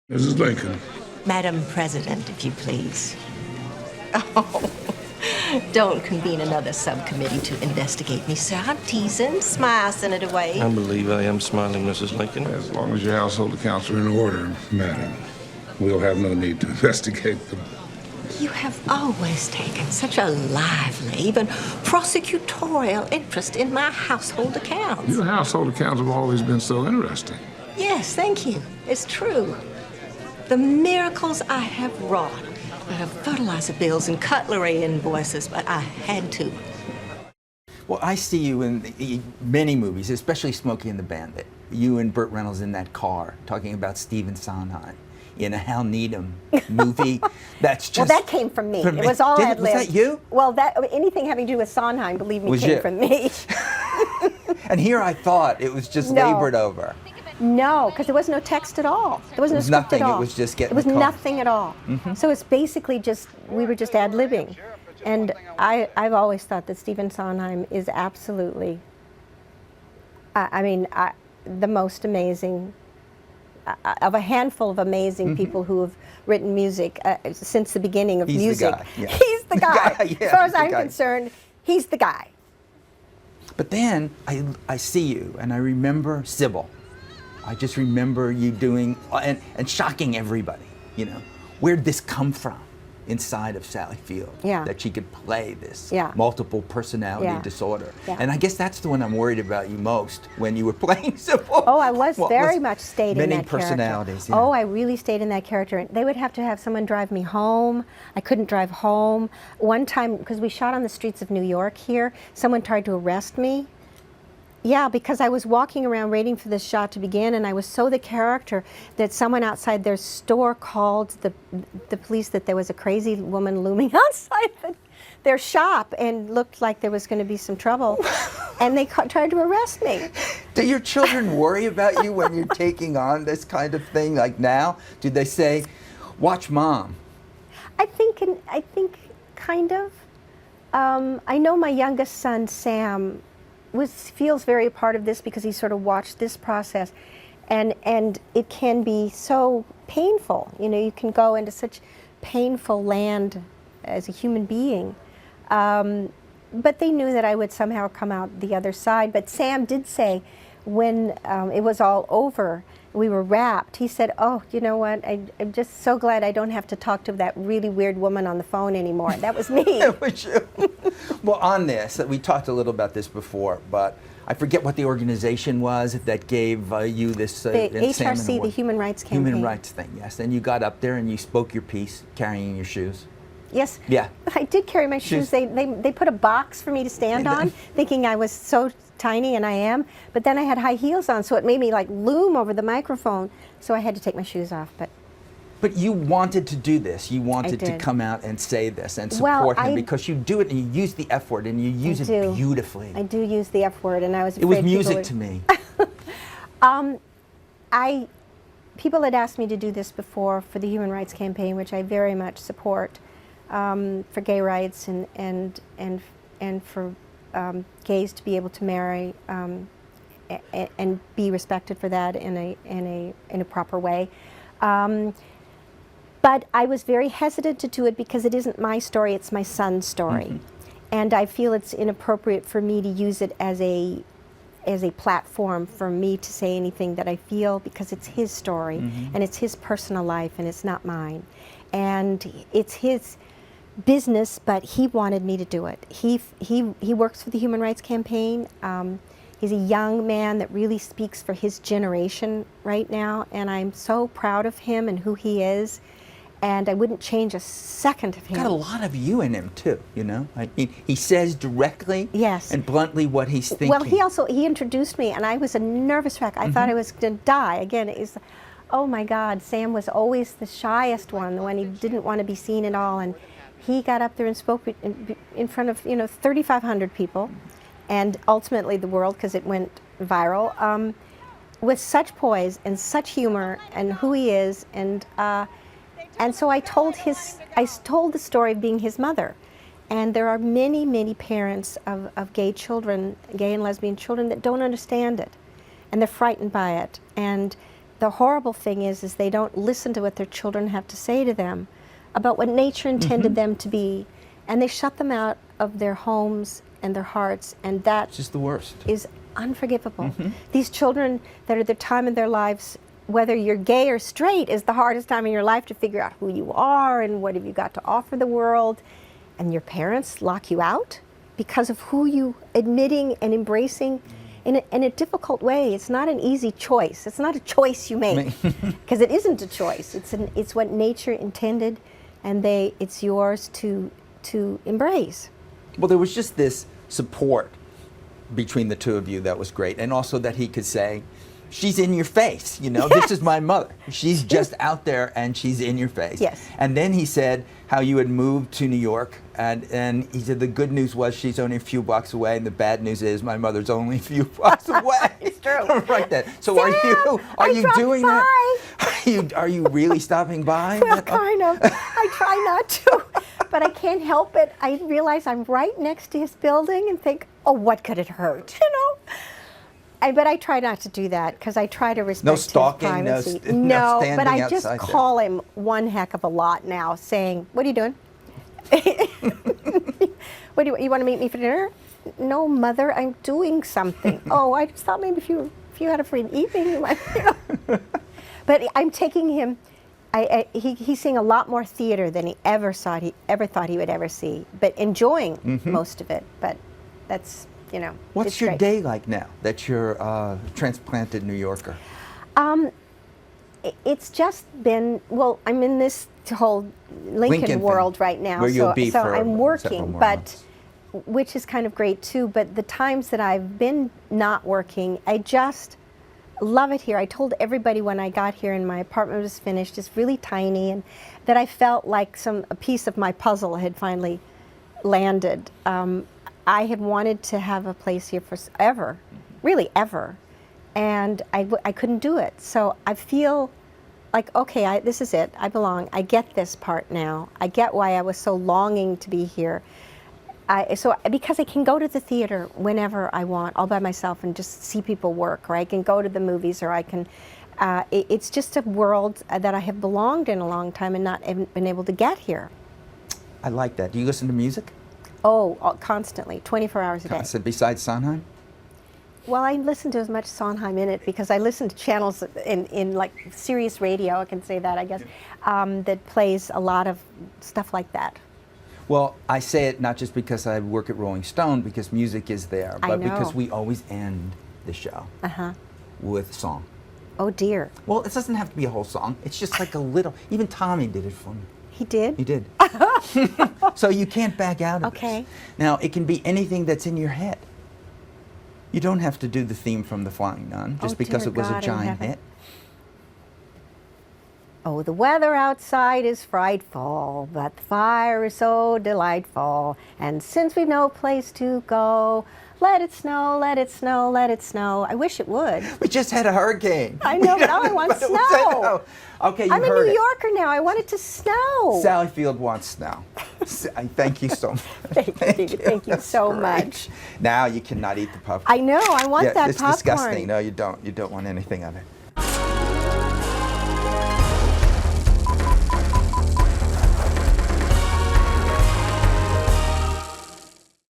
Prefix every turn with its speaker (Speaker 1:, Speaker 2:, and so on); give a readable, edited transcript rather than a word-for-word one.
Speaker 1: Mrs. Lincoln.
Speaker 2: Madam President, if you please. Oh, don't convene another subcommittee to investigate me, sir. I'm teasing, smiling it away.
Speaker 3: I believe I am smiling, Mrs. Lincoln.
Speaker 1: As long as your household accounts are in order, madam, we'll have no need to investigate them.
Speaker 2: You have always taken such a lively, even prosecutorial interest in my household accounts.
Speaker 1: Your household accounts have always been so interesting.
Speaker 2: Yes, thank you. It's true. The miracles I have wrought. I have fertilizer bills and cutlery invoices, but I had to.
Speaker 4: Well, I see you in many movies, especially Smokey and the Bandit. You and Burt Reynolds in that car talking about Stephen Sondheim in a Hal Needham movie. That's just...
Speaker 5: Well, that came from me. It was all ad lib.
Speaker 4: Was that you?
Speaker 5: Well, anything having to do with Sondheim, believe me, came from me.
Speaker 4: And here I thought it was just labored over.
Speaker 5: No, because there was no text at all. There was no script at all.
Speaker 4: It was just getting
Speaker 5: It was nothing at all.
Speaker 4: Mm-hmm.
Speaker 5: So it's basically just, we were just ad-libbing. And I've always thought that Stephen Sondheim is absolutely, the most amazing, of a handful of amazing people who have written music since the beginning of music.
Speaker 4: The guy. Yeah.
Speaker 5: He's the guy.
Speaker 4: Yeah,
Speaker 5: as far as I'm concerned, he's the guy.
Speaker 4: But then I see you, and I remember Sybil. I just remember you doing, and shocking everybody, you know. Where'd this come from inside of Sally Field?
Speaker 5: Yeah.
Speaker 4: That she could play this
Speaker 5: Yeah.
Speaker 4: multiple personality disorder.
Speaker 5: Yeah.
Speaker 4: And I guess that's the one I'm worried about you most when you were playing Sybil.
Speaker 5: Oh, I was very much stayed in that character.
Speaker 4: Many personalities, yeah.
Speaker 5: Oh, I really stayed in that character. They would have to have someone drive me home. I couldn't drive home. One time, because we shot on the streets of New York here, someone tried to arrest me. Yeah, because I was walking around waiting for this shot to begin, and I was so the character that someone outside their store called the police that there was a crazy woman looming outside their shop and looked like there was going to be some trouble, and they tried to arrest me.
Speaker 4: Do your children worry about you when you're taking on this kind of thing, like now? Do they say, watch Mom?
Speaker 5: I think kind of. I know my youngest son, Sam, feels very a part of this because he sort of watched this process, and it can be so painful. You know, you can go into such painful land as a human being. But they knew that I would somehow come out the other side. But Sam did say, when it was all over, we were wrapped, he said, oh, you know what, I'm just so glad I don't have to talk to that really weird woman on the phone anymore. That was me.
Speaker 4: That was you. Well, on this, we talked a little about this before, but I forget what the organization was that gave you this
Speaker 5: the HRC, the Human Rights Campaign.
Speaker 4: Human Rights thing, yes. And you got up there and you spoke your piece, carrying your shoes.
Speaker 5: Yes.
Speaker 4: Yeah.
Speaker 5: I did carry my shoes. They put a box for me to stand on, thinking I was so tiny, and I am. But then I had high heels on, so it made me like loom over the microphone. So I had to take my shoes off.
Speaker 4: But you wanted to do this. You wanted to come out and say this and support him because you do it and you use the F word and you use it beautifully.
Speaker 5: I do use the F word, and I was afraid
Speaker 4: it was music to me.
Speaker 5: People had asked me to do this before for the Human Rights Campaign, which I very much support, for gay rights and for gays to be able to marry and be respected for that in a proper way. But I was very hesitant to do it because it isn't my story, it's my son's story. Mm-hmm. And I feel it's inappropriate for me to use it as a platform for me to say anything that I feel, because it's his story, and it's his personal life, and it's not mine. And it's his business, but he wanted me to do it. He works for the Human Rights Campaign. He's a young man that really speaks for his generation right now, and I'm so proud of him and who he is, and I wouldn't change a second of him.
Speaker 4: Got a lot of you in him too, you know. I mean, he says directly and bluntly what he's thinking.
Speaker 5: Well, he introduced me, and I was a nervous wreck. I thought I was going to die. Again, it's, oh my God, Sam was always the shyest one, the one he didn't want to be seen at all, and he got up there and spoke in front of 3,500 people, and ultimately the world, because it went viral, with such poise and such humor and who he is, and so I told the story of being his mother. And there are many, many parents of gay children, gay and lesbian children, that don't understand it. And they're frightened by it. And the horrible thing is they don't listen to what their children have to say to them about what nature intended them to be, and they shut them out of their homes and their hearts, and that
Speaker 4: It's just the worst.
Speaker 5: is unforgivable. These children that are the time of their lives, whether you're gay or straight, is the hardest time in your life to figure out who you are and what have you got to offer the world, and your parents lock you out because of who you admitting and embracing in a difficult way. It's not an easy choice. It's not a choice you make, because it isn't a choice. It's what nature intended, and it's yours to embrace.
Speaker 4: Well, there was just this support between the two of you that was great, and also that he could say, she's in your face, you know, this is my mother. She's just out there and she's in your face.
Speaker 5: Yes.
Speaker 4: And then he said how you had moved to New York, and he said the good news was she's only a few blocks away, and the bad news is my mother's only a few blocks away.
Speaker 5: It's true.
Speaker 4: Right then. So
Speaker 5: Sam,
Speaker 4: are you
Speaker 5: dropped
Speaker 4: doing
Speaker 5: by.
Speaker 4: that? Are you really stopping by?
Speaker 5: Well, kind of. I try not to, but I can't help it. I realize I'm right next to his building and think, oh, what could it hurt, you know? But I try not to do that because I try to respect
Speaker 4: stalking,
Speaker 5: his privacy.
Speaker 4: no
Speaker 5: but
Speaker 4: standing
Speaker 5: I just
Speaker 4: outside there.
Speaker 5: call him one heck of a lot now, saying, "What are you doing? What do you want to meet me for dinner?" No, Mother, I'm doing something. Oh, I just thought maybe if you had a free evening, you might. You know. But I'm taking him. He's seeing a lot more theater than he ever thought he would ever see, but enjoying most of it. But that's. You know,
Speaker 4: What's
Speaker 5: it's
Speaker 4: your
Speaker 5: great.
Speaker 4: day like now that you're a transplanted New Yorker?
Speaker 5: It's just been, well, I'm in this whole Lincoln
Speaker 4: thing,
Speaker 5: world right now,
Speaker 4: where you'll
Speaker 5: so
Speaker 4: be
Speaker 5: so
Speaker 4: for
Speaker 5: I'm
Speaker 4: several
Speaker 5: working,
Speaker 4: more
Speaker 5: but
Speaker 4: months.
Speaker 5: which is kind of great too. But the times that I've been not working, I just love it here. I told everybody when I got here and my apartment was finished, it's really tiny, and that I felt like a piece of my puzzle had finally landed. I have wanted to have a place here forever, really ever, and I couldn't do it. So I feel like, okay, this is it. I belong. I get this part now. I get why I was so longing to be here. Because I can go to the theater whenever I want, all by myself, and just see people work, or I can go to the movies, or I can. It's just a world that I have belonged in a long time and not been able to get here.
Speaker 4: I like that. Do you listen to music?
Speaker 5: Oh, constantly, 24 hours a day.
Speaker 4: So besides Sondheim?
Speaker 5: Well, I listen to as much Sondheim in it because I listen to channels in like Sirius Radio, I can say that, I guess, that plays a lot of stuff like that.
Speaker 4: Well, I say it not just because I work at Rolling Stone, because music is there,
Speaker 5: I
Speaker 4: but
Speaker 5: know.
Speaker 4: because we always end the show with song.
Speaker 5: Oh, dear.
Speaker 4: Well, it doesn't have to be a whole song. It's just like a little. Even Tommy did it for me.
Speaker 5: He did?
Speaker 4: He did. So you can't back out of
Speaker 5: Okay.
Speaker 4: this. Now, it can be anything that's in your head. You don't have to do the theme from The Flying Nun just
Speaker 5: Oh,
Speaker 4: because
Speaker 5: dear
Speaker 4: it was
Speaker 5: God
Speaker 4: a
Speaker 5: in
Speaker 4: giant
Speaker 5: heaven.
Speaker 4: hit.
Speaker 5: Oh, the weather outside is frightful, but the fire is so delightful. And since we've no place to go, let it snow, let it snow, let it snow. I wish it would.
Speaker 4: We just had a hurricane.
Speaker 5: I know, but now I want
Speaker 4: But it was-
Speaker 5: snow.
Speaker 4: Okay, you
Speaker 5: I'm a
Speaker 4: heard
Speaker 5: New
Speaker 4: it.
Speaker 5: Yorker now. I want it to snow.
Speaker 4: Sally Field wants snow. I thank you so much.
Speaker 5: Thank you so
Speaker 4: Great.
Speaker 5: much.
Speaker 4: Now you cannot eat the popcorn.
Speaker 5: I know. I want that
Speaker 4: it's
Speaker 5: popcorn.
Speaker 4: disgusting. No, you don't. You don't want anything of it.